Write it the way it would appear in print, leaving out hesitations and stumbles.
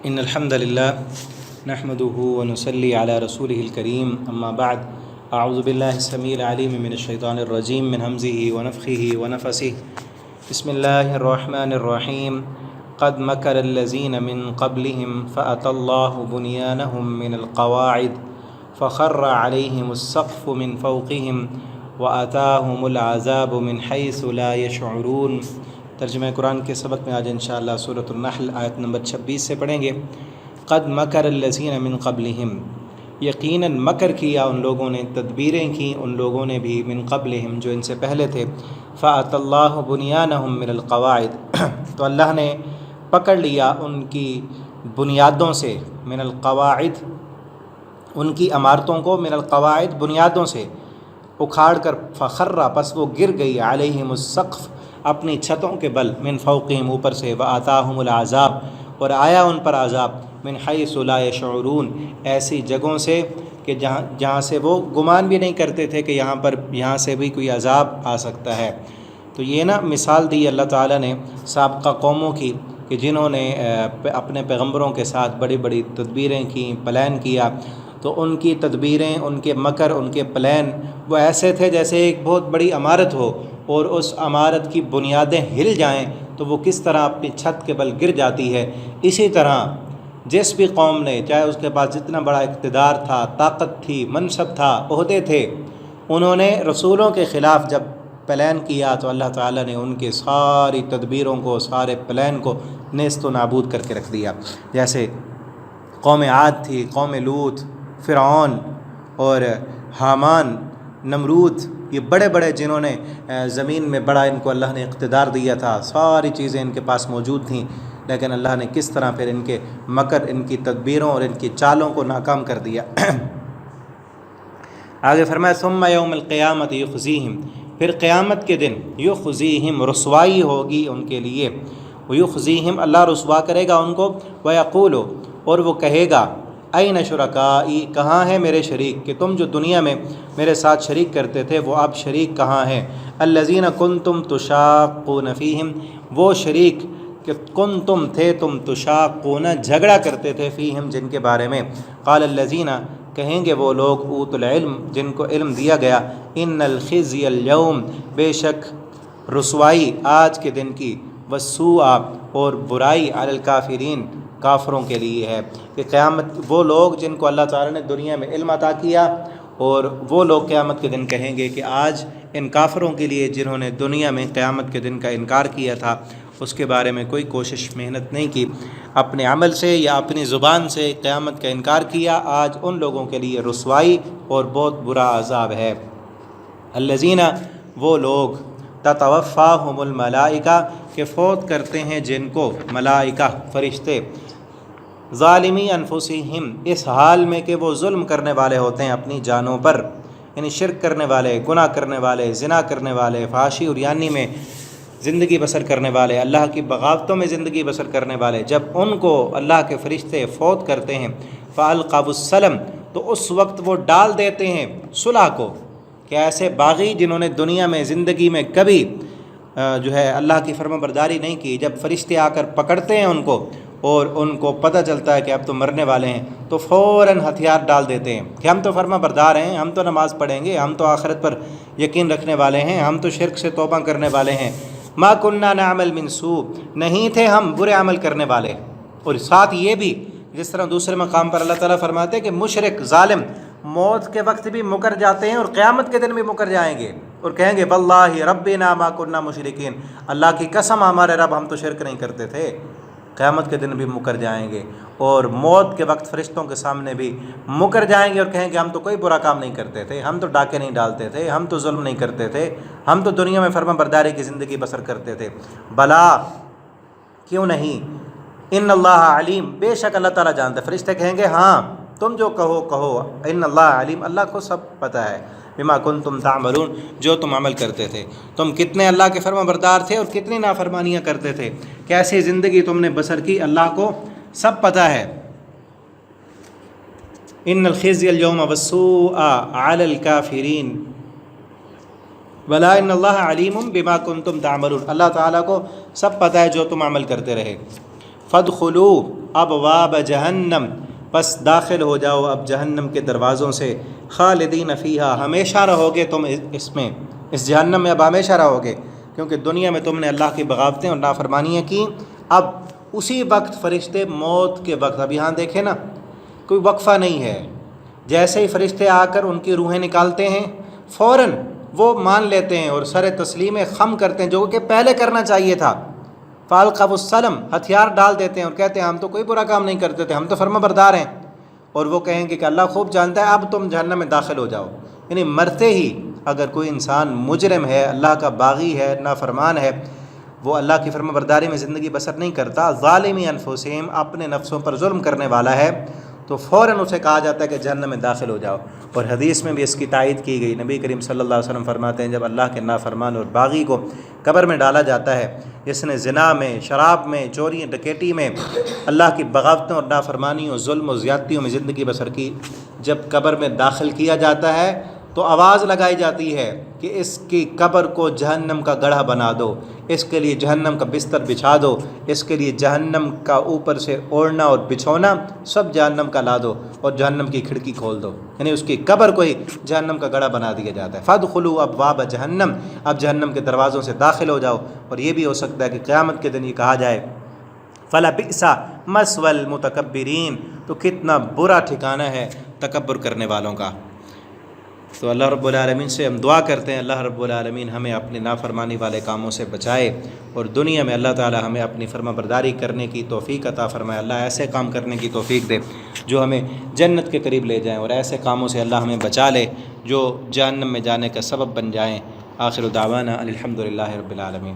إن الحمد لله نحمده ونصلي على رسوله الكريم أما بعد أعوذ بالله السميع العليم من الشيطان الرجيم من همزه ونفخه ونفسه بسم الله الرحمن الرحيم قد مكر الذين من قبلهم فأتى الله بنيانهم من القواعد فخر عليهم السقف من فوقهم وأتاهم العذاب من حيث لا يشعرون۔ ترجمہ قرآن کے سبق میں آج انشاءاللہ سورۃ النحل آیت نمبر 26 سے پڑھیں گے۔ قد مکر الذین من قبلہم، یقیناً مکر کیا ان لوگوں نے، تدبیریں کی ان لوگوں نے بھی، من قبلہم جو ان سے پہلے تھے۔ فأتی اللہ بنیانہم من القواعد، تو اللہ نے پکڑ لیا ان کی بنیادوں سے، من القواعد ان کی عمارتوں کو، من القواعد بنیادوں سے اکھاڑ کر، فخر پس وہ گر گئی، علیہم السقف اپنی چھتوں کے بل، من فوقہم اوپر سے، وآتاہم العذاب اور آیا ان پر عذاب، من حیث لا یشعرون ایسی جگہوں سے کہ جہاں سے وہ گمان بھی نہیں کرتے تھے کہ یہاں سے بھی کوئی عذاب آ سکتا ہے۔ تو یہ مثال دی اللہ تعالیٰ نے سابقہ قوموں کی کہ جنہوں نے اپنے پیغمبروں کے ساتھ بڑی بڑی تدبیریں کیں، پلان کیا، تو ان کی تدبیریں، ان کے مکر، ان کے پلان وہ ایسے تھے جیسے ایک بہت بڑی عمارت ہو اور اس عمارت کی بنیادیں ہل جائیں تو وہ کس طرح اپنی چھت کے بل گر جاتی ہے۔ اسی طرح جس بھی قوم نے، چاہے اس کے پاس جتنا بڑا اقتدار تھا، طاقت تھی، منصب تھا، عہدے تھے، انہوں نے رسولوں کے خلاف جب پلان کیا تو اللہ تعالیٰ نے ان کے ساری تدبیروں کو، سارے پلان کو نیست و نابود کر کے رکھ دیا۔ جیسے قوم عاد تھی، قوم لوط، فرعون اور حامان، نمرود، یہ بڑے بڑے جنہوں نے زمین میں بڑا ان کو اللہ نے اقتدار دیا تھا، ساری چیزیں ان کے پاس موجود تھیں، لیکن اللہ نے کس طرح پھر ان کے مکر، ان کی تدبیروں اور ان کی چالوں کو ناکام کر دیا۔ آگے فرمایا ثم یوم القیامت یخزیہم، پھر قیامت کے دن، یخزیہم رسوائی ہوگی ان کے لیے، یخزیہم اللہ رسوا کرے گا ان کو، ویقول اور وہ کہے گا این شرکائی کہاں ہیں میرے شریک، کہ تم جو دنیا میں میرے ساتھ شریک کرتے تھے وہ اب شریک کہاں ہیں، الذین کنتم تشاقون فیہم وہ شریک کہ کنتم تھے تم تشاقون جھگڑا کرتے تھے، فیہم جن کے بارے میں، قال الذین کہیں گے وہ لوگ اوت العلم جن کو علم دیا گیا، ان الخزی اليوم بے شک رسوائی آج کے دن کی، والسوء اور برائی علی الکافرین کافروں کے لیے ہے، کہ قیامت وہ لوگ جن کو اللہ تعالیٰ نے دنیا میں علم عطا کیا، اور وہ لوگ قیامت کے دن کہیں گے کہ آج ان کافروں کے لیے جنہوں نے دنیا میں قیامت کے دن کا انکار کیا تھا، اس کے بارے میں کوئی کوشش محنت نہیں کی، اپنے عمل سے یا اپنی زبان سے قیامت کا انکار کیا، آج ان لوگوں کے لیے رسوائی اور بہت برا عذاب ہے۔ الذین وہ لوگ، تتوفاہم الملائکہ کہ فوت کرتے ہیں جن کو ملائکہ فرشتے، ظالمی انفسہم اس حال میں کہ وہ ظلم کرنے والے ہوتے ہیں اپنی جانوں پر، یعنی شرک کرنے والے، گناہ کرنے والے، زنا کرنے والے، فحاشی اور یانی میں زندگی بسر کرنے والے، اللہ کی بغاوتوں میں زندگی بسر کرنے والے، جب ان کو اللہ کے فرشتے فوت کرتے ہیں، فالقوا السلم تو اس وقت وہ ڈال دیتے ہیں صلح کو، کہ ایسے باغی جنہوں نے دنیا میں زندگی میں کبھی اللہ کی فرما برداری نہیں کی، جب فرشتے آ کر پکڑتے ہیں ان کو اور ان کو پتہ چلتا ہے کہ اب تو مرنے والے ہیں، تو فوراً ہتھیار ڈال دیتے ہیں کہ ہم تو فرما بردار ہیں، ہم تو نماز پڑھیں گے، ہم تو آخرت پر یقین رکھنے والے ہیں، ہم تو شرک سے توبہ کرنے والے ہیں، ما کننا نعمل من سوء نہیں تھے ہم برے عمل کرنے والے۔ اور ساتھ یہ بھی جس طرح دوسرے مقام پر اللہ تعالیٰ فرماتے ہیں کہ مشرک، ظالم موت کے وقت بھی مکر جاتے ہیں اور قیامت کے دن بھی مکر جائیں گے اور کہیں گے واللہ ربنا ما کننا مشرکین، اللہ کی قسم ہمارے رب ہم تو شرک نہیں کرتے تھے، قیامت کے دن بھی مکر جائیں گے، اور موت کے وقت فرشتوں کے سامنے بھی مکر جائیں گے اور کہیں گے ہم تو کوئی برا کام نہیں کرتے تھے، ہم تو ڈاکے نہیں ڈالتے تھے، ہم تو ظلم نہیں کرتے تھے، ہم تو دنیا میں فرما برداری کی زندگی بسر کرتے تھے۔ بلا کیوں نہیں، ان اللہ علیم بے شک اللہ تعالیٰ جانتا ہے، فرشتے کہیں گے ہاں تم جو کہو، ان اللہ علیم اللہ کو سب پتہ ہے، بما کنتم تعملون جو تم عمل کرتے تھے، تم کتنے اللہ کے فرما بردار تھے اور کتنی نافرمانیاں کرتے تھے، کیسی زندگی تم نے بسر کی، اللہ کو سب پتہ ہے۔ ان الخزي اليوم والسوء على الكافرین بلا ان اللہ علیم بما کنتم تعملون اللہ تعالیٰ کو سب پتہ ہے جو تم عمل کرتے رہے۔ فادخلوا ابواب جہنم، بس داخل ہو جاؤ اب جہنم کے دروازوں سے، خالدین فیہا، ہمیشہ رہو گے تم اس میں، اس جہنم میں اب ہمیشہ رہو گے، کیونکہ دنیا میں تم نے اللہ کی بغاوتیں اور نافرمانیاں کی۔ اب اسی وقت فرشتے موت کے وقت، اب یہاں دیکھیں نا کوئی وقفہ نہیں ہے، جیسے ہی فرشتے آ کر ان کی روحیں نکالتے ہیں فوراً وہ مان لیتے ہیں اور سر تسلیم خم کرتے ہیں، جو کہ پہلے کرنا چاہیے تھا۔ فالقوا السلم، ہتھیار ڈال دیتے ہیں اور کہتے ہیں ہم تو کوئی برا کام نہیں کرتے تھے، ہم تو فرما بردار ہیں، اور وہ کہیں گے کہ اللہ خوب جانتا ہے اب تم جہنم میں داخل ہو جاؤ۔ یعنی مرتے ہی اگر کوئی انسان مجرم ہے، اللہ کا باغی ہے، نافرمان ہے، وہ اللہ کی فرما برداری میں زندگی بسر نہیں کرتا، ظالمی انفسہم، اپنے نفسوں پر ظلم کرنے والا ہے، تو فوراً اسے کہا جاتا ہے کہ جہنم میں داخل ہو جاؤ۔ اور حدیث میں بھی اس کی تائید کی گئی، نبی کریم صلی اللہ علیہ وسلم فرماتے ہیں جب اللہ کے نافرمان اور باغی کو قبر میں ڈالا جاتا ہے، جس نے زنا میں، شراب میں، چوری ڈکیٹی میں، اللہ کی بغاوتوں اور نافرمانیوں، ظلم و زیادتیوں میں زندگی بسر کی، جب قبر میں داخل کیا جاتا ہے تو آواز لگائی جاتی ہے کہ اس کی قبر کو جہنم کا گڑھا بنا دو، اس کے لیے جہنم کا بستر بچھا دو، اس کے لیے جہنم کا اوپر سے اوڑھنا اور بچھونا سب جہنم کا لا دو، اور جہنم کی کھڑکی کھول دو، یعنی اس کی قبر کو ہی جہنم کا گڑھا بنا دیا جاتا ہے۔ فادخلوا ابواب جہنم، اب جہنم کے دروازوں سے داخل ہو جاؤ۔ اور یہ بھی ہو سکتا ہے کہ قیامت کے دن یہ کہا جائے فلبئس مثوى المتکبرین، تو کتنا برا ٹھکانہ ہے تکبر کرنے والوں کا۔ تو اللہ رب العالمین سے ہم دعا کرتے ہیں اللہ رب العالمین ہمیں اپنے نافرمانی والے کاموں سے بچائے، اور دنیا میں اللہ تعالی ہمیں اپنی فرما برداری کرنے کی توفیق عطا فرمائے۔ اللہ ایسے کام کرنے کی توفیق دے جو ہمیں جنت کے قریب لے جائیں، اور ایسے کاموں سے اللہ ہمیں بچا لے جو جہنم میں جانے کا سبب بن جائیں۔ آخر دعوانا الحمد للہ رب العالمین۔